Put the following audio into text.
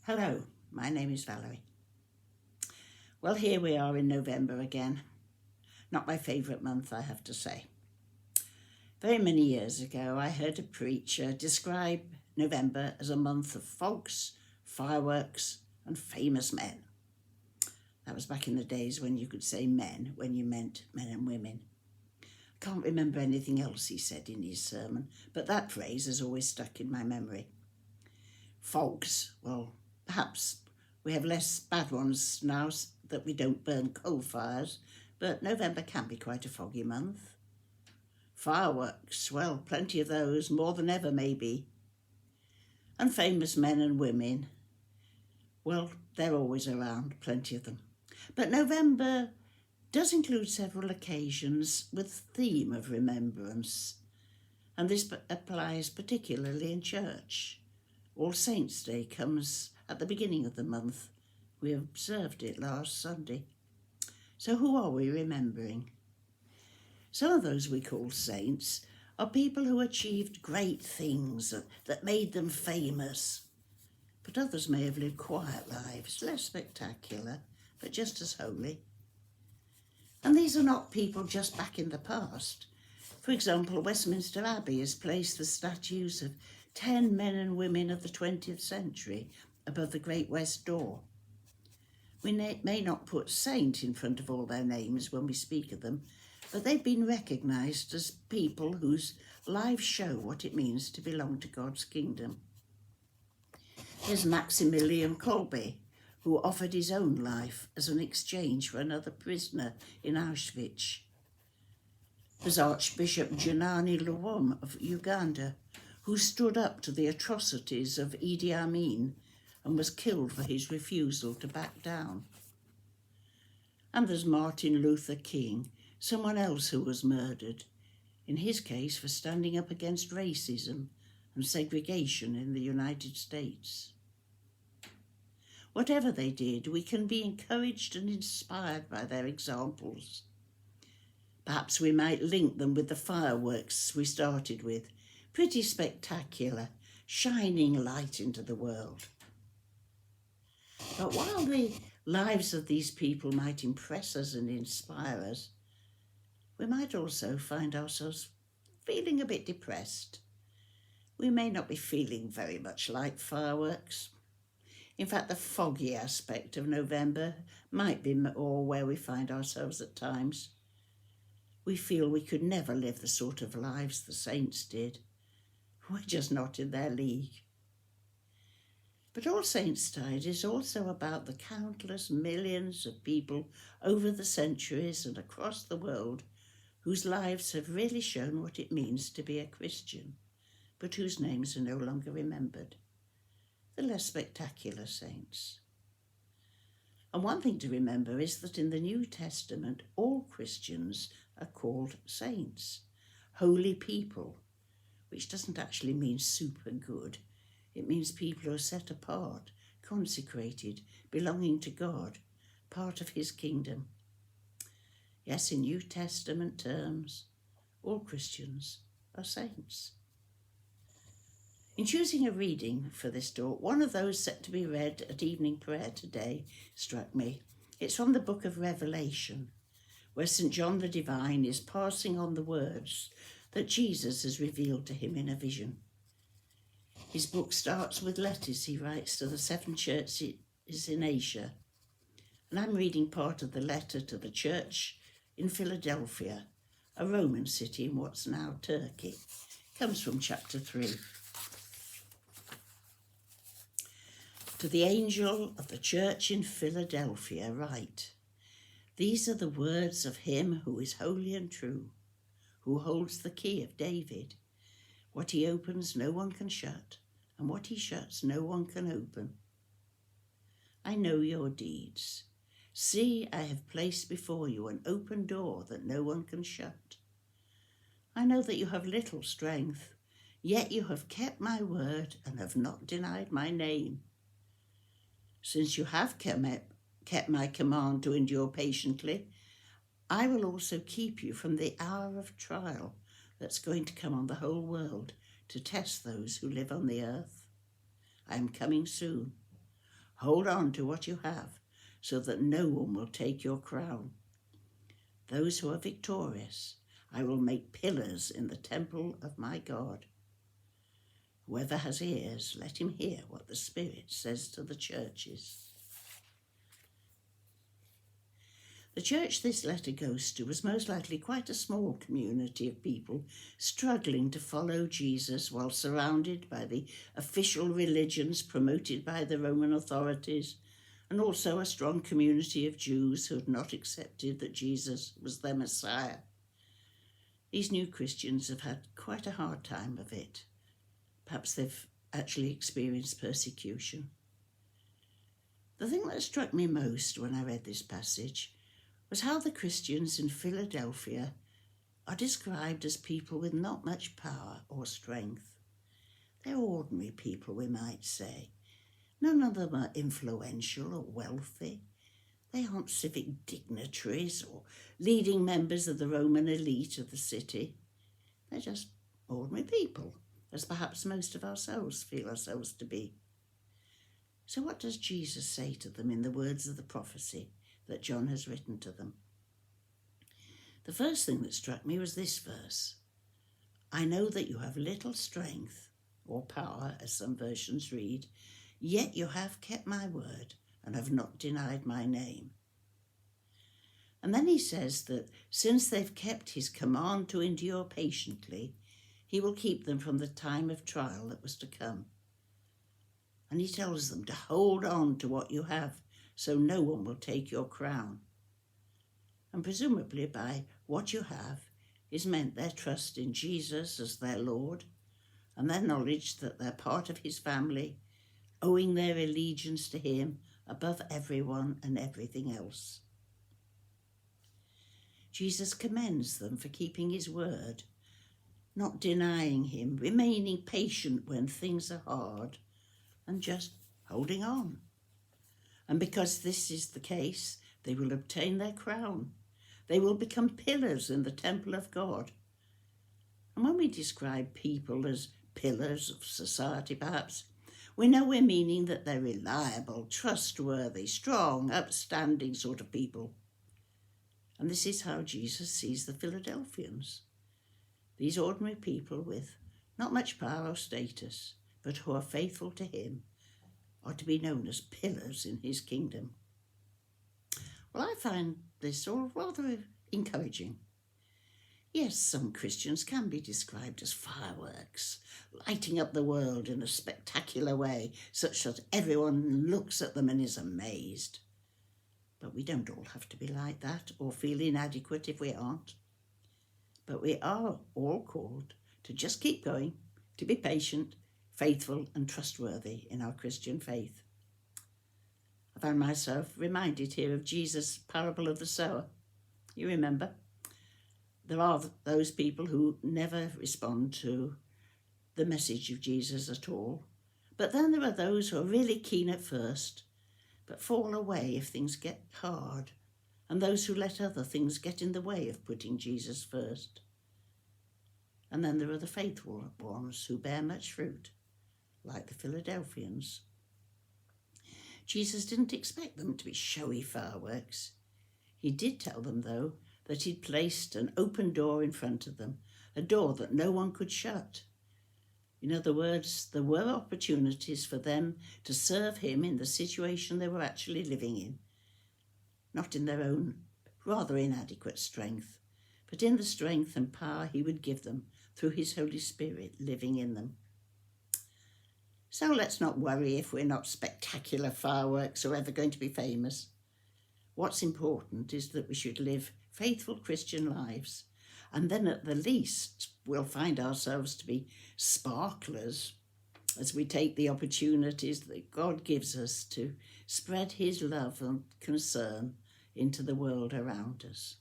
Hello, my name is Valerie. Well, here we are in November again. Not my favourite month, I have to say. Very many years ago, I heard a preacher describe November as a month of fogs, fireworks, and famous men. That was back in the days when you could say men when you meant men and women. I can't remember anything else he said in his sermon, but that phrase has always stuck in my memory. Fogs, well, perhaps we have less bad ones now that we don't burn coal fires, but November can be quite a foggy month. Fireworks, well, plenty of those, more than ever maybe. And famous men and women, well, they're always around, plenty of them. But November does include several occasions with theme of remembrance, and this applies particularly in church. All Saints' Day comes at the beginning of the month. We observed it last Sunday. So who are we remembering? Some of those we call saints are people who achieved great things that made them famous. But others may have lived quiet lives, less spectacular, but just as holy. And these are not people just back in the past. For example, Westminster Abbey has placed the statues of 10 men and women of the 20th century above the Great West Door. We may not put saint in front of all their names when we speak of them, but they've been recognised as people whose lives show what it means to belong to God's kingdom. There's Maximilian Kolbe, who offered his own life as an exchange for another prisoner in Auschwitz. There's Archbishop Janani Luwum of Uganda, who stood up to the atrocities of Idi Amin and was killed for his refusal to back down. And there's Martin Luther King, someone else who was murdered, in his case for standing up against racism and segregation in the United States. Whatever they did, we can be encouraged and inspired by their examples. Perhaps we might link them with the fireworks we started with. Pretty spectacular, shining light into the world. But while the lives of these people might impress us and inspire us, we might also find ourselves feeling a bit depressed. We may not be feeling very much like fireworks. In fact, the foggy aspect of November might be more where we find ourselves at times. We feel we could never live the sort of lives the saints did. We're just not in their league. But All Saints' Tide is also about the countless millions of people over the centuries and across the world whose lives have really shown what it means to be a Christian, but whose names are no longer remembered. The less spectacular saints. And one thing to remember is that in the New Testament, all Christians are called saints, holy people, which doesn't actually mean super good. It means people who are set apart, consecrated, belonging to God, part of his kingdom. Yes, in New Testament terms, all Christians are saints. In choosing a reading for this talk, one of those set to be read at evening prayer today struck me. It's from the book of Revelation, where St. John the Divine is passing on the words that Jesus has revealed to him in a vision. His book starts with letters he writes to the 7 churches in Asia, and I'm reading part of the letter to the church in Philadelphia, a Roman city in what's now Turkey. It comes from chapter 3. To the angel of the church in Philadelphia write, these are the words of him who is holy and true, who holds the key of David. What he opens no one can shut, and what he shuts no one can open. I know your deeds. See, I have placed before you an open door that no one can shut. I know that you have little strength, yet you have kept my word and have not denied my name. Since you have kept my command to endure patiently, I will also keep you from the hour of trial that's going to come on the whole world to test those who live on the earth. I am coming soon. Hold on to what you have, so that no one will take your crown. Those who are victorious, I will make pillars in the temple of my God. Whoever has ears, let him hear what the Spirit says to the churches. The church this letter goes to was most likely quite a small community of people struggling to follow Jesus while surrounded by the official religions promoted by the Roman authorities, and also a strong community of Jews who had not accepted that Jesus was their Messiah. These new Christians have had quite a hard time of it. Perhaps they've actually experienced persecution. The thing that struck me most when I read this passage was how the Christians in Philadelphia are described as people with not much power or strength. They're ordinary people, we might say. None of them are influential or wealthy. They aren't civic dignitaries or leading members of the Roman elite of the city. They're just ordinary people, as perhaps most of ourselves feel ourselves to be. So what does Jesus say to them in the words of the prophecy that John has written to them? The first thing that struck me was this verse. I know that you have little strength or power, as some versions read, yet you have kept my word and have not denied my name. And then he says that since they've kept his command to endure patiently, he will keep them from the time of trial that was to come. And he tells them to hold on to what you have, so no one will take your crown. And presumably by what you have is meant their trust in Jesus as their Lord, and their knowledge that they're part of his family, owing their allegiance to him above everyone and everything else. Jesus commends them for keeping his word, not denying him, remaining patient when things are hard, and just holding on. And because this is the case, they will obtain their crown. They will become pillars in the temple of God. And when we describe people as pillars of society, perhaps, we know we're meaning that they're reliable, trustworthy, strong, upstanding sort of people. And this is how Jesus sees the Philadelphians. These ordinary people with not much power or status, but who are faithful to him, are to be known as pillars in his kingdom. Well, I find this all rather encouraging. Yes, some Christians can be described as fireworks, lighting up the world in a spectacular way, such that everyone looks at them and is amazed. But we don't all have to be like that or feel inadequate if we aren't. But we are all called to just keep going, to be patient, faithful and trustworthy in our Christian faith. I found myself reminded here of Jesus' parable of the sower. You remember? There are those people who never respond to the message of Jesus at all. But then there are those who are really keen at first, but fall away if things get hard, and those who let other things get in the way of putting Jesus first. And then there are the faithful ones who bear much fruit, like the Philadelphians. Jesus didn't expect them to be showy fireworks. He did tell them, though, that he'd placed an open door in front of them, a door that no one could shut. In other words, there were opportunities for them to serve him in the situation they were actually living in, not in their own rather inadequate strength, but in the strength and power he would give them through his Holy Spirit living in them. So let's not worry if we're not spectacular fireworks or ever going to be famous. What's important is that we should live faithful Christian lives, and then at the least we'll find ourselves to be sparklers as we take the opportunities that God gives us to spread his love and concern into the world around us.